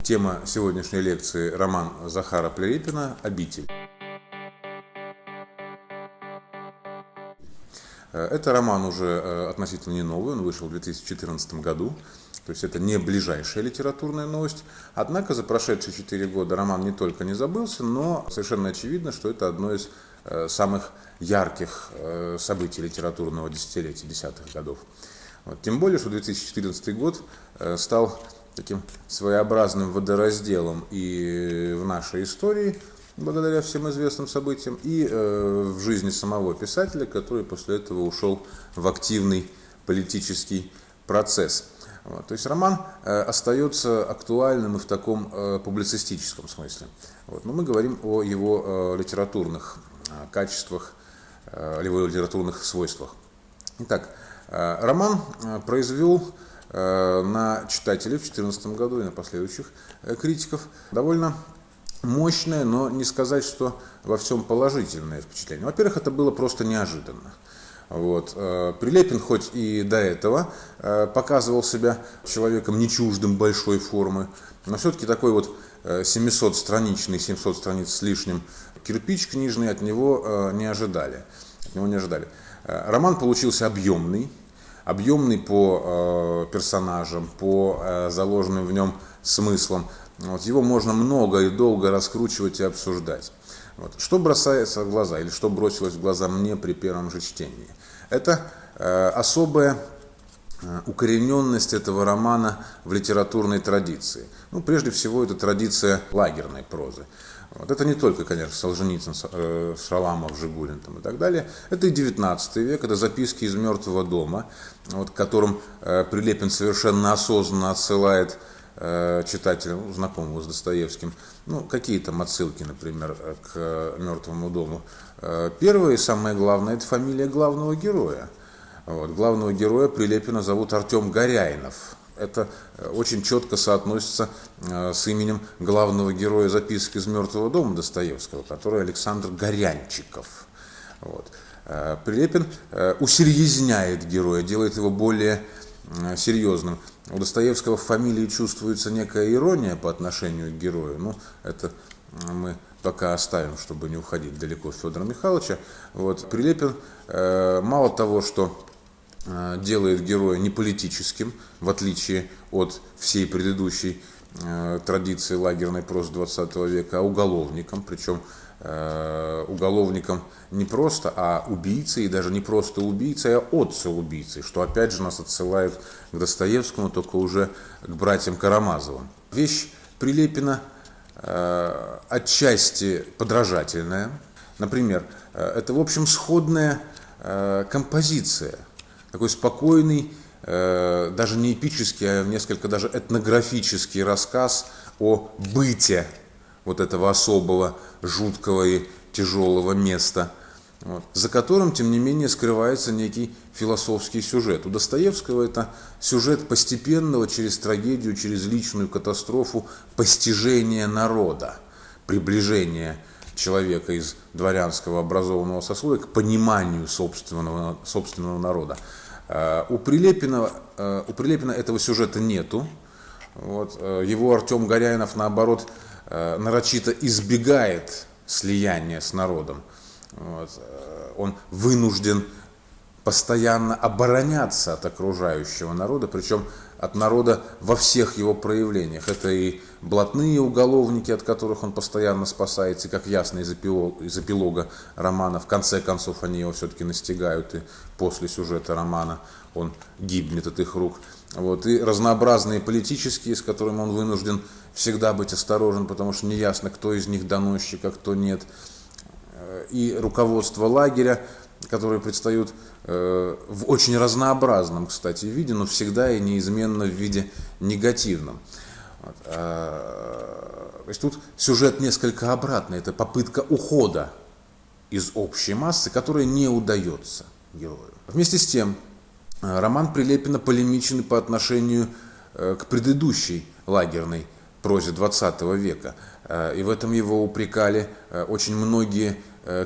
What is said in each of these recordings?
Тема сегодняшней лекции – роман Захара Прилепина «Обитель». Это роман уже относительно не новый, он вышел в 2014 году, то есть это не ближайшая литературная новость. Однако за прошедшие 4 года роман не только не забылся, но совершенно очевидно, что это одно из самых ярких событий литературного десятилетия десятых годов. Тем более, что 2014 год стал таким своеобразным водоразделом и в нашей истории, благодаря всем известным событиям, и в жизни самого писателя, который после этого ушел в активный политический процесс. То есть роман остается актуальным и в таком публицистическом смысле. Но мы говорим о его литературных качествах, о его литературных свойствах. Итак, роман произвел на читателей в 2014 году и на последующих критиков довольно мощное, но не сказать, что во всем положительное впечатление. Во-первых, это было просто неожиданно. Прилепин хоть и до этого показывал себя человеком не чуждым большой формы, но все-таки такой 700-страничный, 700 страниц с лишним кирпич книжный от него не ожидали. Роман получился объемный по персонажам, по заложенным в нем смыслам. Его можно много и долго раскручивать и обсуждать. Что бросается в глаза, или что бросилось в глаза мне при первом же чтении? Это особая укорененность этого романа в литературной традиции. Прежде всего, это традиция лагерной прозы. Это не только, конечно, Солженицын, Шаламов, Жигулин и так далее. Это и 19 век, это записки из «Мертвого дома», к которым Прилепин совершенно осознанно отсылает читателя, знакомого с Достоевским, какие там отсылки, например, к «Мертвому дому». Первое и самое главное – это фамилия главного героя. Главного героя Прилепина зовут Артем Горяйнов. Это очень четко соотносится с именем главного героя записок из «Мертвого дома» Достоевского, который Александр Горянчиков. Прилепин усерьезняет героя, делает его более серьезным. У Достоевского в фамилии чувствуется некая ирония по отношению к герою. Это мы пока оставим, чтобы не уходить далеко от Федора Михайловича. Прилепин мало того, что делает героя не политическим, в отличие от всей предыдущей традиции лагерной прозы 20 века, а уголовником, причем уголовником не просто, а убийцей, и даже не просто убийцей, а отцу-убийцей, что опять же нас отсылает к Достоевскому, только уже к братьям Карамазовым. Вещь Прилепина отчасти подражательная. Например, это, в общем, сходная композиция, такой спокойный, даже не эпический, а несколько даже этнографический рассказ о быте этого особого, жуткого и тяжелого места, за которым, тем не менее, скрывается некий философский сюжет. У Достоевского это сюжет постепенного через трагедию, через личную катастрофу постижения народа, приближения человека из дворянского образованного сословия к пониманию собственного народа. У Прилепина этого сюжета нету. Его Артем Горяйнов, наоборот, нарочито избегает слияния с народом. Он вынужден постоянно обороняться от окружающего народа, причем от народа во всех его проявлениях. Это и блатные уголовники, от которых он постоянно спасается, и, как ясно из эпилога романа, в конце концов они его все-таки настигают, и после сюжета романа он гибнет от их рук. И разнообразные политические, с которыми он вынужден всегда быть осторожен, потому что неясно, кто из них доносчик, а кто нет. И руководство лагеря, которые предстают в очень разнообразном, кстати, виде, но всегда и неизменно в виде негативном. То есть тут сюжет несколько обратный. Это попытка ухода из общей массы, которая не удается герою. Вместе с тем, роман Прилепина полемичен по отношению к предыдущей лагерной прозе 20 века. И в этом его упрекали очень многие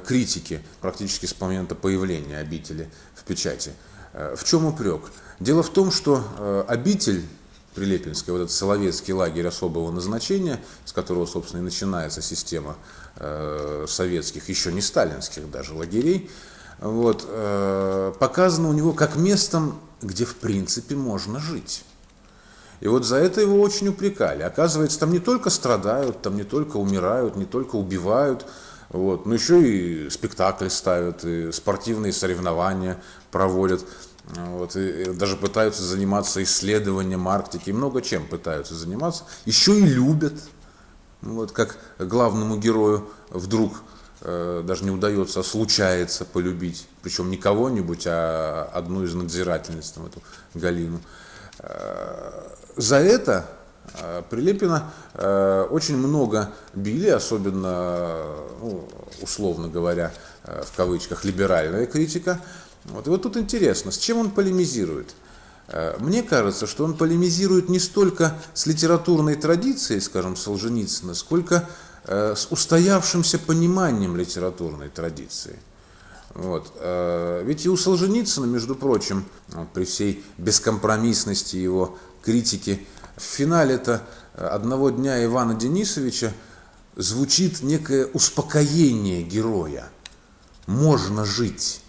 критики, практически с момента появления «Обители» в печати. В чем упрек? Дело в том, что «Обитель» Прилепинской, вот этот Соловецкий лагерь особого назначения, с которого, собственно, и начинается система советских, еще не сталинских даже лагерей, вот, показано у него как местом, где в принципе можно жить. И вот за это его очень упрекали. Оказывается, там не только страдают, там не только умирают, не только убивают, вот, но еще и спектакли ставят, и спортивные соревнования проводят. Вот, и даже пытаются заниматься исследованием Арктики, много чем пытаются заниматься. Еще и любят. Вот, как главному герою вдруг даже не удается, а случается полюбить. Причем не кого-нибудь, а одну из надзирательниц, там, эту Галину. За это Прилепина очень много били, особенно, ну, условно говоря, в кавычках, либеральная критика. Вот. И вот тут интересно, с чем он полемизирует? Мне кажется, что он полемизирует не столько с литературной традицией, скажем, Солженицына, сколько с устоявшимся пониманием литературной традиции. Вот. Ведь и у Солженицына, между прочим, при всей бескомпромиссности его критики, в финале-то «Одного дня» Ивана Денисовича звучит некое успокоение героя. Можно жить.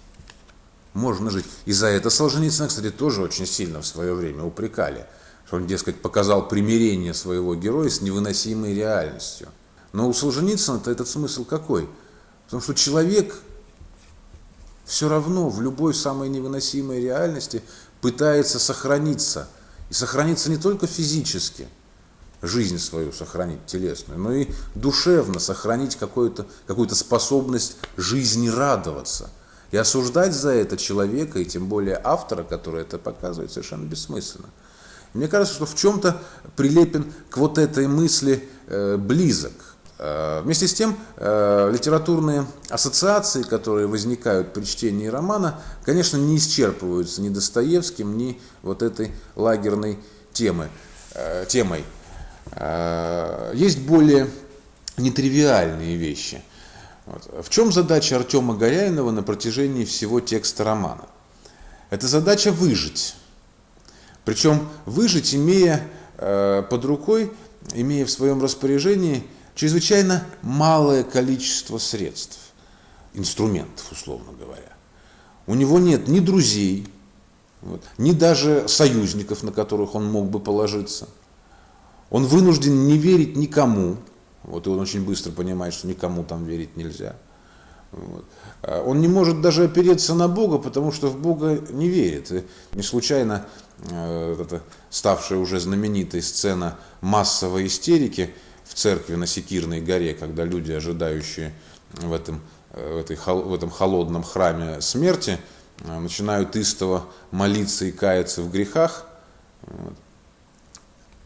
Можно жить. И за это Солженицына, кстати, тоже очень сильно в свое время упрекали, что он, дескать, показал примирение своего героя с невыносимой реальностью. Но у Солженицына-то этот смысл какой? Потому что человек все равно в любой самой невыносимой реальности пытается сохраниться. И сохраниться не только физически, жизнь свою сохранить телесную, но и душевно сохранить какую-то способность жизни радоваться. И осуждать за это человека, и тем более автора, который это показывает, совершенно бессмысленно. Мне кажется, что в чем-то Прилепин к вот этой мысли близок. Вместе с тем, литературные ассоциации, которые возникают при чтении романа, конечно, не исчерпываются ни Достоевским, ни вот этой лагерной темой. Есть более нетривиальные вещи. Вот. В чем задача Артема Горяйнова на протяжении всего текста романа? Это задача выжить. Причем выжить, имея под рукой, имея в своем распоряжении чрезвычайно малое количество средств, инструментов, условно говоря. У него нет ни друзей, вот, ни даже союзников, на которых он мог бы положиться. Он вынужден не верить никому. Вот, и он очень быстро понимает, что никому там верить нельзя. Вот. Он не может даже опереться на Бога, потому что в Бога не верит. И не случайно эта ставшая уже знаменитой сцена массовой истерики в церкви на Секирной горе, когда люди, ожидающие в этом холодном храме смерти, начинают истово молиться и каяться в грехах. Вот.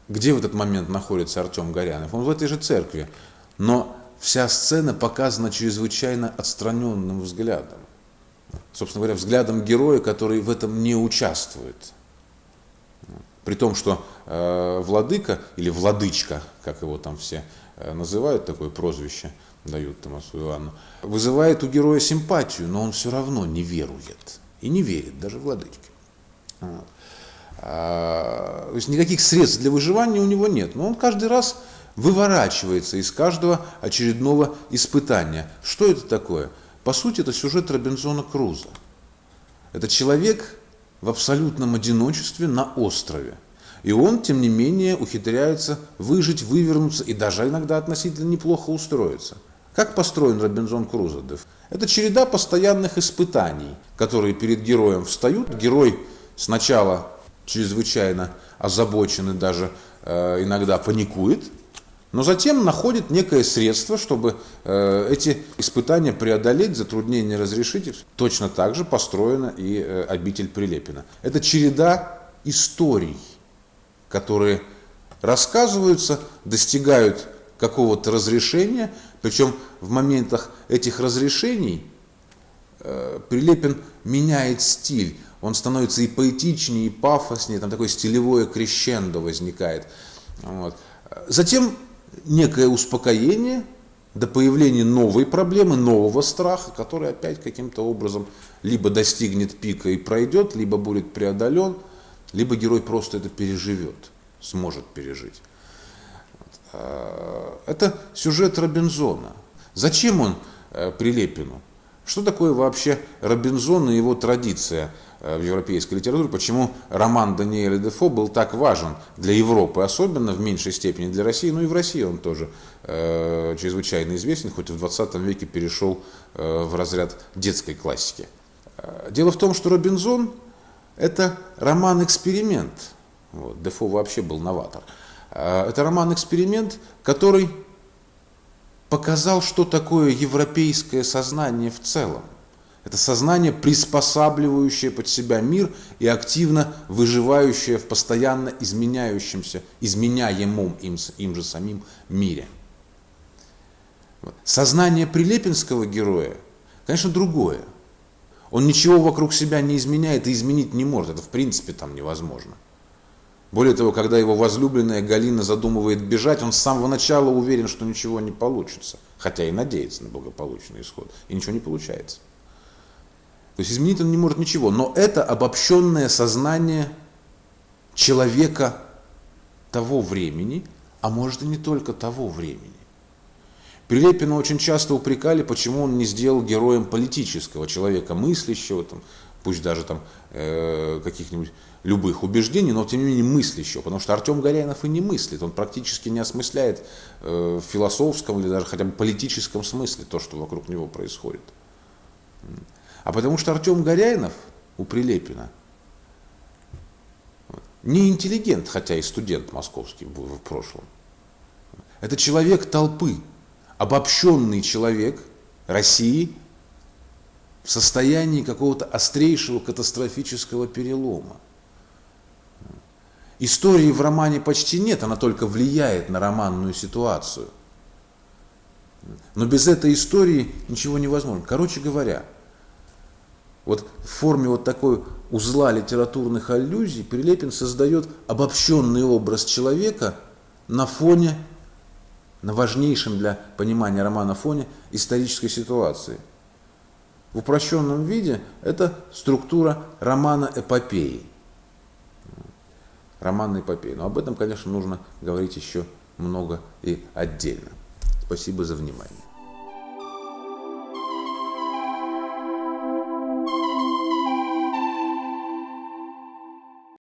Где в этот момент находится Артем Горяйнов? Он в этой же церкви, но вся сцена показана чрезвычайно отстраненным взглядом. Собственно говоря, взглядом героя, который в этом не участвует. При том, что владыка или владычка, как его там все называют, такое прозвище дают Томасу Ивановну, вызывает у героя симпатию, но он все равно не верует. И не верит даже владычке. Вот. То есть никаких средств для выживания у него нет. Но он каждый раз выворачивается из каждого очередного испытания. Что это такое? По сути, это сюжет Робинзона Крузо. Это человек в абсолютном одиночестве на острове. И он, тем не менее, ухитряется выжить, вывернуться и даже иногда относительно неплохо устроиться. Как построен Робинзон Крузо? Это череда постоянных испытаний, которые перед героем встают. Герой сначала чрезвычайно озабочен и даже иногда паникует, но затем находит некое средство, чтобы эти испытания преодолеть, затруднения разрешить. Точно так же построена и обитель Прилепина. Это череда историй, которые рассказываются, достигают какого-то разрешения, причем в моментах этих разрешений Прилепин меняет стиль. Он становится и поэтичнее, и пафоснее, там такое стилевое крещендо возникает. Вот. Затем некое успокоение до появления новой проблемы, нового страха, который опять каким-то образом либо достигнет пика и пройдет, либо будет преодолен, либо герой просто это переживет. сможет пережить. Это сюжет Робинзона. Зачем он Прилепину? Что такое вообще Робинзон и его традиция в европейской литературе? Почему роман Даниэля Дефо был так важен для Европы, особенно в меньшей степени для России? Ну и в России он тоже чрезвычайно известен, хоть и в 20 веке перешел в разряд детской классики. Дело в том, что Робинзон – это роман-эксперимент. Вот, Дефо вообще был новатор. Это роман-эксперимент, который показал, что такое европейское сознание в целом. Это сознание, приспосабливающее под себя мир и активно выживающее в постоянно изменяющемся, изменяемом им же самим мире. Сознание прилепинского героя, конечно, другое. Он ничего вокруг себя не изменяет и изменить не может. Это в принципе там невозможно. Более того, когда его возлюбленная Галина задумывает бежать, он с самого начала уверен, что ничего не получится. Хотя и надеется на благополучный исход. И ничего не получается. То есть изменить он не может ничего. Но это обобщенное сознание человека того времени, а может и не только того времени. Прилепина очень часто упрекали, почему он не сделал героем политического человека, мыслящего, там, пусть даже там, каких-нибудь любых убеждений, но тем не менее мыслящего, потому что Артем Горяйнов и не мыслит, он практически не осмысляет в философском или даже хотя бы политическом смысле то, что вокруг него происходит. А потому что Артем Горяйнов у Прилепина не интеллигент, хотя и студент московский был в прошлом. Это человек толпы, обобщенный человек России в состоянии какого-то острейшего катастрофического перелома. Истории в романе почти нет, она только влияет на романную ситуацию. Но без этой истории ничего невозможно. Короче говоря, вот в форме вот такой узла литературных аллюзий Прилепин создает обобщенный образ человека на фоне, на важнейшем для понимания романа фоне исторической ситуации. В упрощенном виде это структура романа-эпопеи. Роман-эпопеи. Но об этом, конечно, нужно говорить еще много и отдельно. Спасибо за внимание.